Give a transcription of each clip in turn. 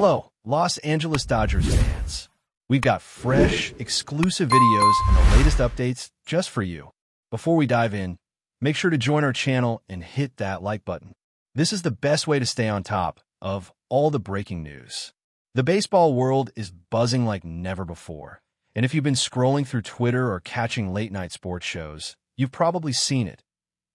Hello, Los Angeles Dodgers fans. We've got fresh, exclusive videos and the latest updates just for you. Before we dive in, make sure to join our channel and hit that like button. This is the best way to stay on top of all the breaking news. The baseball world is buzzing like never before. And if you've been scrolling through Twitter or catching late-night sports shows, you've probably seen it.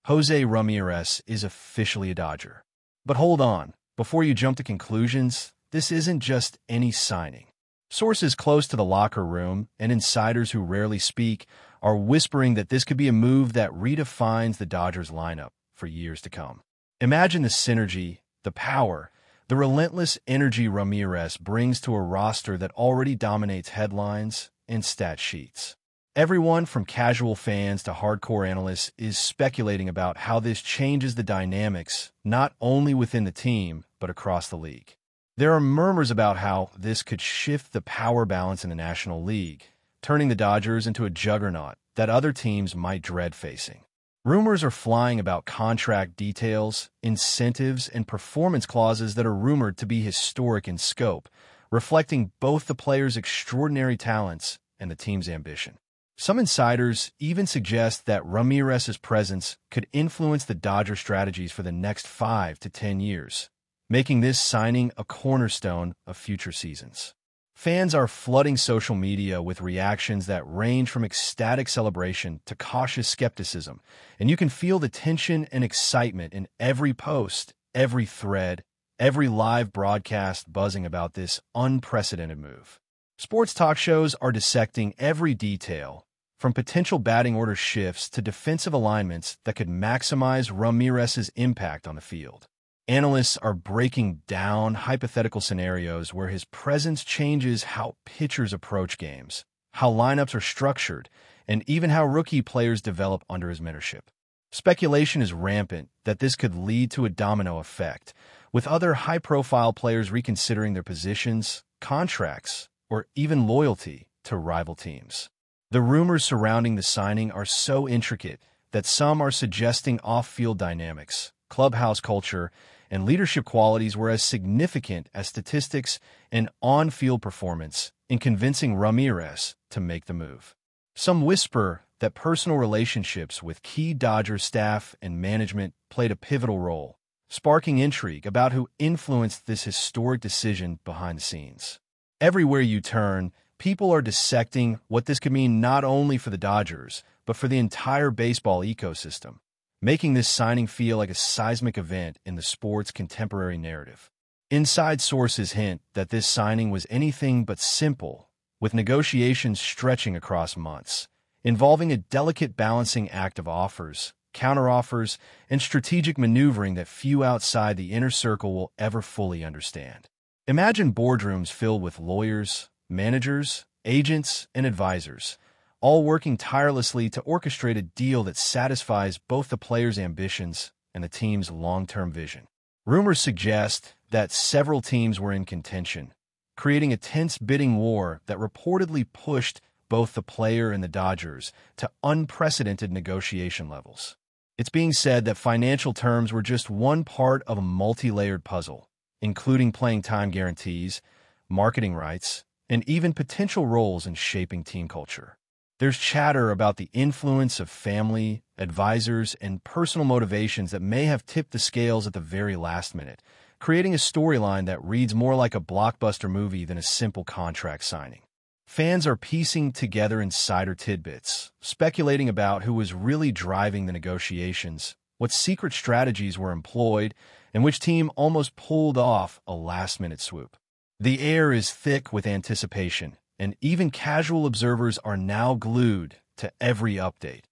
JOSÉ Ramírez is officially a Dodger. But hold on, before you jump to conclusions, this isn't just any signing. Sources close to the locker room and insiders who rarely speak are whispering that this could be a move that redefines the Dodgers lineup for years to come. Imagine the synergy, the power, the relentless energy Ramírez brings to a roster that already dominates headlines and stat sheets. Everyone from casual fans to hardcore analysts is speculating about how this changes the dynamics not only within the team, but across the league. There are murmurs about how this could shift the power balance in the National League, turning the Dodgers into a juggernaut that other teams might dread facing. Rumors are flying about contract details, incentives, and performance clauses that are rumored to be historic in scope, reflecting both the players' extraordinary talents and the team's ambition. Some insiders even suggest that Ramírez's presence could influence the Dodger strategies for the next 5 to 10 years, making this signing a cornerstone of future seasons. Fans are flooding social media with reactions that range from ecstatic celebration to cautious skepticism, and you can feel the tension and excitement in every post, every thread, every live broadcast buzzing about this unprecedented move. Sports talk shows are dissecting every detail, from potential batting order shifts to defensive alignments that could maximize Ramírez's impact on the field. Analysts are breaking down hypothetical scenarios where his presence changes how pitchers approach games, how lineups are structured, and even how rookie players develop under his mentorship. Speculation is rampant that this could lead to a domino effect, with other high-profile players reconsidering their positions, contracts, or even loyalty to rival teams. The rumors surrounding the signing are so intricate that some are suggesting off-field dynamics, clubhouse culture, and leadership qualities were as significant as statistics and on-field performance in convincing Ramírez to make the move. Some whisper that personal relationships with key Dodgers staff and management played a pivotal role, sparking intrigue about who influenced this historic decision behind the scenes. Everywhere you turn, people are dissecting what this could mean not only for the Dodgers, but for the entire baseball ecosystem, making this signing feel like a seismic event in the sport's contemporary narrative. Inside sources hint that this signing was anything but simple, with negotiations stretching across months, involving a delicate balancing act of offers, counteroffers, and strategic maneuvering that few outside the inner circle will ever fully understand. Imagine boardrooms filled with lawyers, managers, agents, and advisors, all working tirelessly to orchestrate a deal that satisfies both the players' ambitions and the team's long-term vision. Rumors suggest that several teams were in contention, creating a tense bidding war that reportedly pushed both the player and the Dodgers to unprecedented negotiation levels. It's being said that financial terms were just one part of a multi-layered puzzle, including playing time guarantees, marketing rights, and even potential roles in shaping team culture. There's chatter about the influence of family, advisors, and personal motivations that may have tipped the scales at the very last minute, creating a storyline that reads more like a blockbuster movie than a simple contract signing. Fans are piecing together insider tidbits, speculating about who was really driving the negotiations, what secret strategies were employed, and which team almost pulled off a last-minute swoop. The air is thick with anticipation, and even casual observers are now glued to every update,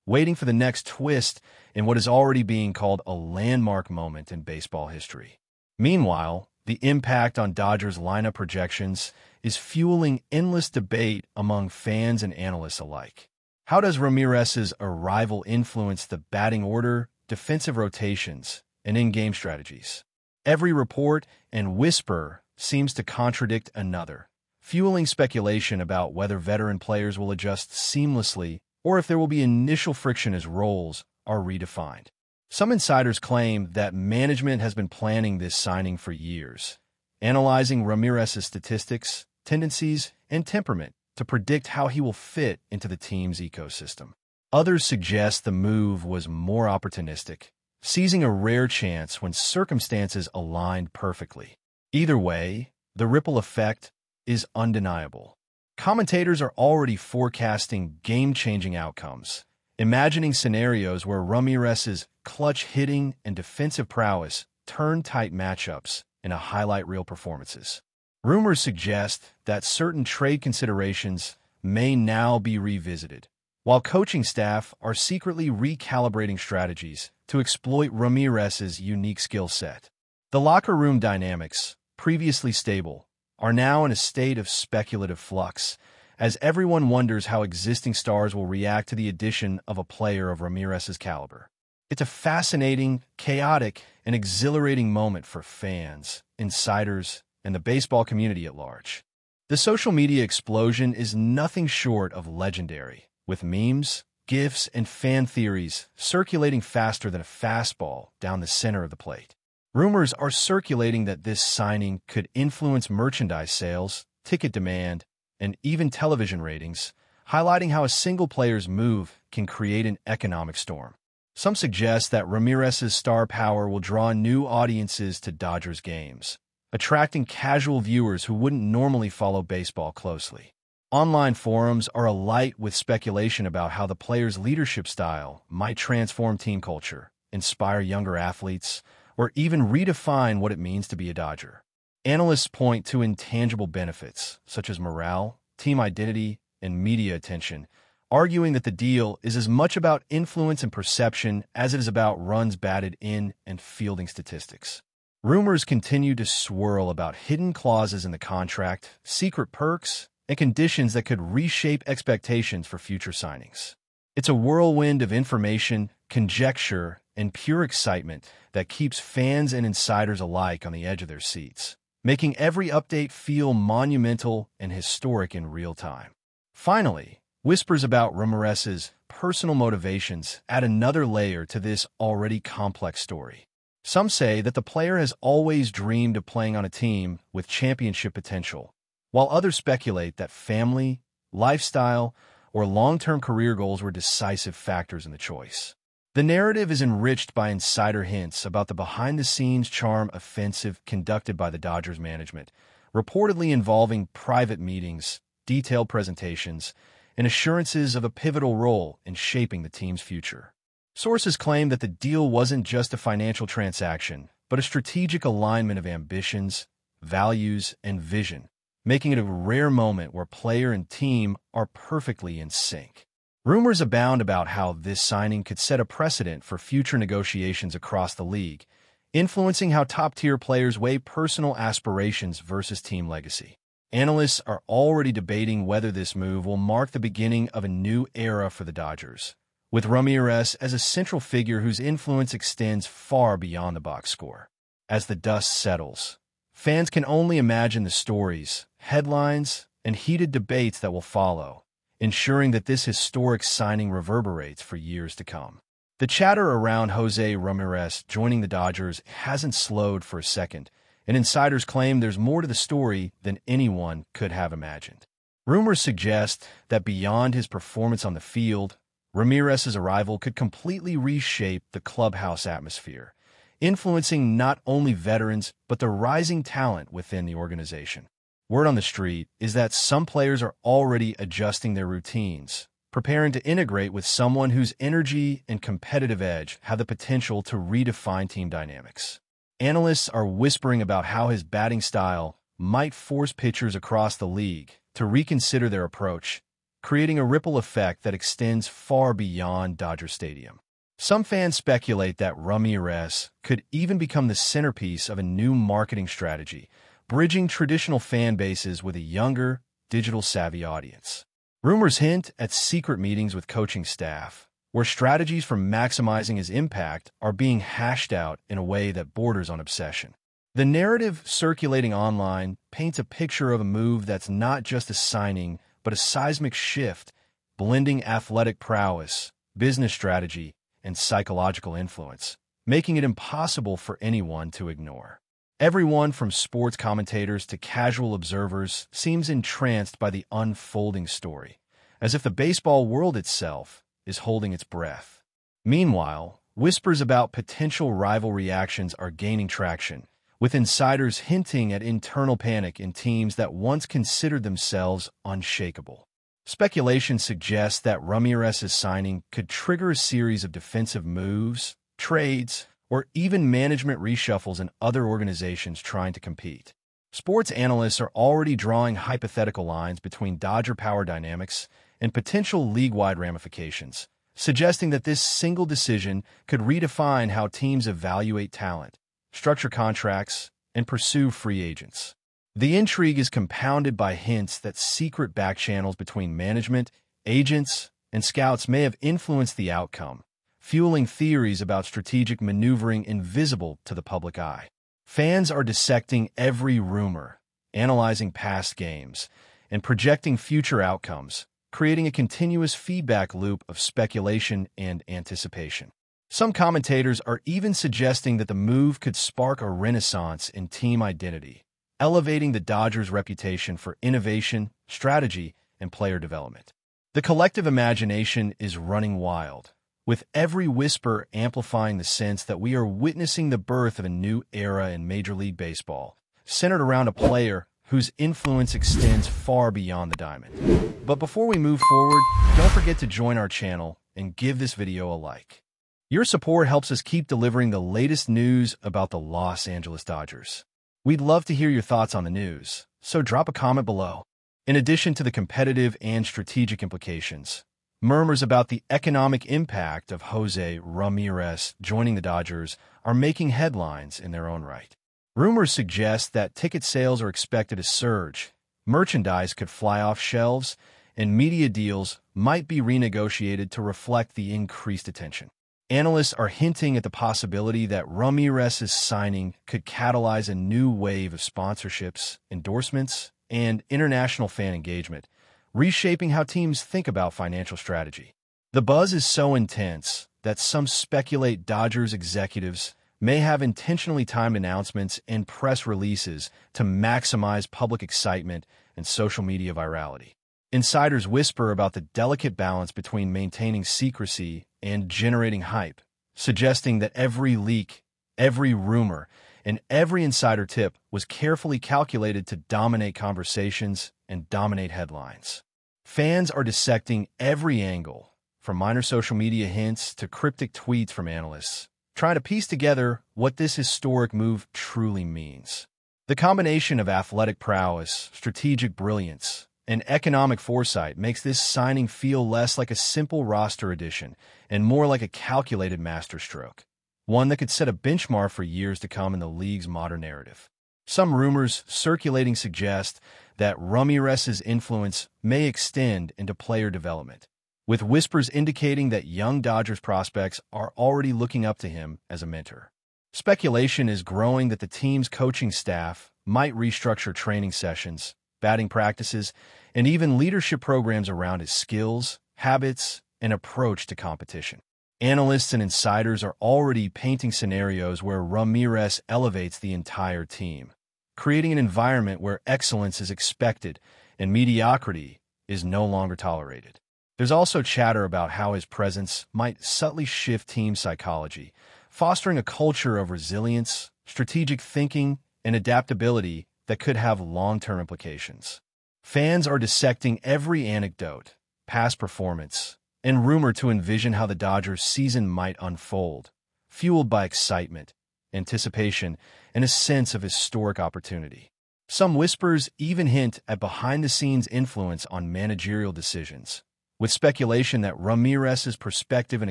waiting for the next twist in what is already being called a landmark moment in baseball history. Meanwhile, the impact on Dodgers lineup projections is fueling endless debate among fans and analysts alike. How does Ramírez's arrival influence the batting order, defensive rotations, and in-game strategies? Every report and whisper seems to contradict another, fueling speculation about whether veteran players will adjust seamlessly or if there will be initial friction as roles are redefined. Some insiders claim that management has been planning this signing for years, analyzing Ramírez's statistics, tendencies, and temperament to predict how he will fit into the team's ecosystem. Others suggest the move was more opportunistic, seizing a rare chance when circumstances aligned perfectly. Either way, the ripple effect is undeniable. Commentators are already forecasting game-changing outcomes, imagining scenarios where Ramírez's clutch hitting and defensive prowess turn tight matchups into highlight reel performances. Rumors suggest that certain trade considerations may now be revisited, while coaching staff are secretly recalibrating strategies to exploit Ramírez's unique skill set. The locker room dynamics, previously stable, are now in a state of speculative flux, as everyone wonders how existing stars will react to the addition of a player of Ramírez's caliber. It's a fascinating, chaotic, and exhilarating moment for fans, insiders, and the baseball community at large. The social media explosion is nothing short of legendary, with memes, GIFs, and fan theories circulating faster than a fastball down the center of the plate. Rumors are circulating that this signing could influence merchandise sales, ticket demand, and even television ratings, highlighting how a single player's move can create an economic storm. Some suggest that Ramírez's star power will draw new audiences to Dodgers games, attracting casual viewers who wouldn't normally follow baseball closely. Online forums are alight with speculation about how the player's leadership style might transform team culture, inspire younger athletes, or even redefine what it means to be a Dodger. Analysts point to intangible benefits, such as morale, team identity, and media attention, arguing that the deal is as much about influence and perception as it is about runs batted in and fielding statistics. Rumors continue to swirl about hidden clauses in the contract, secret perks, and conditions that could reshape expectations for future signings. It's a whirlwind of information, conjecture, and pure excitement that keeps fans and insiders alike on the edge of their seats, making every update feel monumental and historic in real time. Finally, whispers about Ramírez's personal motivations add another layer to this already complex story. Some say that the player has always dreamed of playing on a team with championship potential, while others speculate that family, lifestyle, or long-term career goals were decisive factors in the choice. The narrative is enriched by insider hints about the behind-the-scenes charm offensive conducted by the Dodgers management, reportedly involving private meetings, detailed presentations, and assurances of a pivotal role in shaping the team's future. Sources claim that the deal wasn't just a financial transaction, but a strategic alignment of ambitions, values, and vision, making it a rare moment where player and team are perfectly in sync. Rumors abound about how this signing could set a precedent for future negotiations across the league, influencing how top-tier players weigh personal aspirations versus team legacy. Analysts are already debating whether this move will mark the beginning of a new era for the Dodgers, with Ramírez as a central figure whose influence extends far beyond the box score. As the dust settles, fans can only imagine the stories, headlines, and heated debates that will follow, ensuring that this historic signing reverberates for years to come. The chatter around José Ramírez joining the Dodgers hasn't slowed for a second, and insiders claim there's more to the story than anyone could have imagined. Rumors suggest that beyond his performance on the field, Ramírez's arrival could completely reshape the clubhouse atmosphere, influencing not only veterans but the rising talent within the organization. Word on the street is that some players are already adjusting their routines, preparing to integrate with someone whose energy and competitive edge have the potential to redefine team dynamics. Analysts are whispering about how his batting style might force pitchers across the league to reconsider their approach, creating a ripple effect that extends far beyond Dodger Stadium. Some fans speculate that Ramírez could even become the centerpiece of a new marketing strategy, bridging traditional fan bases with a younger, digital-savvy audience. Rumors hint at secret meetings with coaching staff, where strategies for maximizing his impact are being hashed out in a way that borders on obsession. The narrative circulating online paints a picture of a move that's not just a signing, but a seismic shift, blending athletic prowess, business strategy, and psychological influence, making it impossible for anyone to ignore. Everyone from sports commentators to casual observers seems entranced by the unfolding story, as if the baseball world itself is holding its breath. Meanwhile, whispers about potential rivalry actions are gaining traction, with insiders hinting at internal panic in teams that once considered themselves unshakable. Speculation suggests that Ramírez's signing could trigger a series of defensive moves, trades, or even management reshuffles in other organizations trying to compete. Sports analysts are already drawing hypothetical lines between Dodger power dynamics and potential league-wide ramifications, suggesting that this single decision could redefine how teams evaluate talent, structure contracts, and pursue free agents. The intrigue is compounded by hints that secret backchannels between management, agents, and scouts may have influenced the outcome, fueling theories about strategic maneuvering invisible to the public eye. Fans are dissecting every rumor, analyzing past games, and projecting future outcomes, creating a continuous feedback loop of speculation and anticipation. Some commentators are even suggesting that the move could spark a renaissance in team identity, elevating the Dodgers' reputation for innovation, strategy, and player development. The collective imagination is running wild, with every whisper amplifying the sense that we are witnessing the birth of a new era in Major League Baseball, centered around a player whose influence extends far beyond the diamond. But before we move forward, don't forget to join our channel and give this video a like. Your support helps us keep delivering the latest news about the Los Angeles Dodgers. We'd love to hear your thoughts on the news, so drop a comment below. In addition to the competitive and strategic implications, murmurs about the economic impact of José Ramírez joining the Dodgers are making headlines in their own right. Rumors suggest that ticket sales are expected to surge, merchandise could fly off shelves, and media deals might be renegotiated to reflect the increased attention. Analysts are hinting at the possibility that Ramírez's signing could catalyze a new wave of sponsorships, endorsements, and international fan engagement, reshaping how teams think about financial strategy. The buzz is so intense that some speculate Dodgers executives may have intentionally timed announcements and press releases to maximize public excitement and social media virality. Insiders whisper about the delicate balance between maintaining secrecy and generating hype, suggesting that every leak, every rumor, and every insider tip was carefully calculated to dominate conversations and dominate headlines. Fans are dissecting every angle, from minor social media hints to cryptic tweets from analysts, trying to piece together what this historic move truly means. The combination of athletic prowess, strategic brilliance, and economic foresight makes this signing feel less like a simple roster addition and more like a calculated masterstroke, one that could set a benchmark for years to come in the league's modern narrative. Some rumors circulating suggest that Ramírez's influence may extend into player development, with whispers indicating that young Dodgers prospects are already looking up to him as a mentor. Speculation is growing that the team's coaching staff might restructure training sessions, batting practices, and even leadership programs around his skills, habits, and approach to competition. Analysts and insiders are already painting scenarios where Ramírez elevates the entire team, creating an environment where excellence is expected and mediocrity is no longer tolerated. There's also chatter about how his presence might subtly shift team psychology, fostering a culture of resilience, strategic thinking, and adaptability that could have long-term implications. Fans are dissecting every anecdote, past performance, and rumor to envision how the Dodgers' season might unfold, fueled by excitement, anticipation, and a sense of historic opportunity. Some whispers even hint at behind-the-scenes influence on managerial decisions, with speculation that Ramírez's perspective and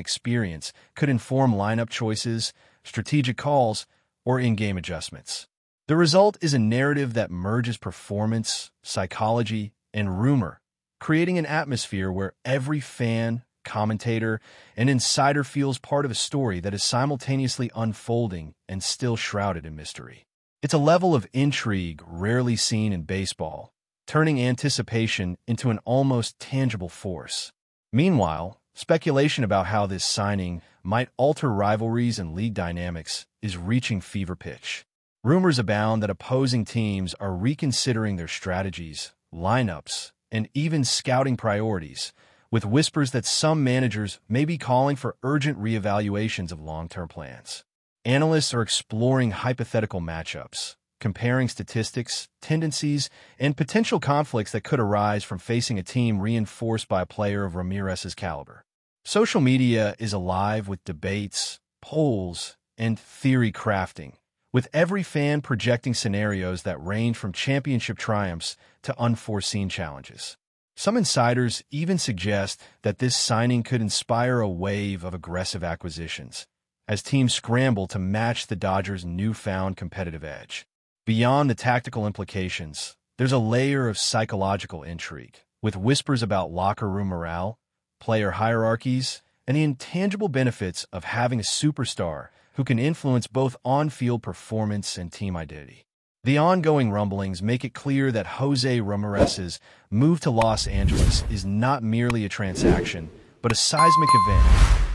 experience could inform lineup choices, strategic calls, or in-game adjustments. The result is a narrative that merges performance, psychology, and rumor, creating an atmosphere where every fan, commentator, and insider feels part of a story that is simultaneously unfolding and still shrouded in mystery. It's a level of intrigue rarely seen in baseball, turning anticipation into an almost tangible force. Meanwhile, speculation about how this signing might alter rivalries and league dynamics is reaching fever pitch. Rumors abound that opposing teams are reconsidering their strategies, lineups, and even scouting priorities, with whispers that some managers may be calling for urgent reevaluations of long-term plans. Analysts are exploring hypothetical matchups, comparing statistics, tendencies, and potential conflicts that could arise from facing a team reinforced by a player of Ramírez's caliber. Social media is alive with debates, polls, and theory crafting, with every fan projecting scenarios that range from championship triumphs to unforeseen challenges. Some insiders even suggest that this signing could inspire a wave of aggressive acquisitions, as teams scramble to match the Dodgers' newfound competitive edge. Beyond the tactical implications, there's a layer of psychological intrigue, with whispers about locker room morale, player hierarchies, and the intangible benefits of having a superstar who can influence both on-field performance and team identity. The ongoing rumblings make it clear that José Ramírez's move to Los Angeles is not merely a transaction, but a seismic event,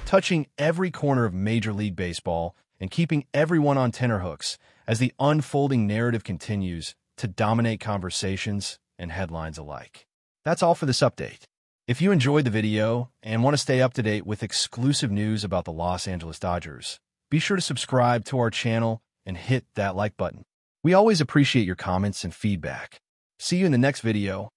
touching every corner of Major League Baseball and keeping everyone on tenterhooks as the unfolding narrative continues to dominate conversations and headlines alike. That's all for this update. If you enjoyed the video and want to stay up to date with exclusive news about the Los Angeles Dodgers, be sure to subscribe to our channel and hit that like button. We always appreciate your comments and feedback. See you in the next video.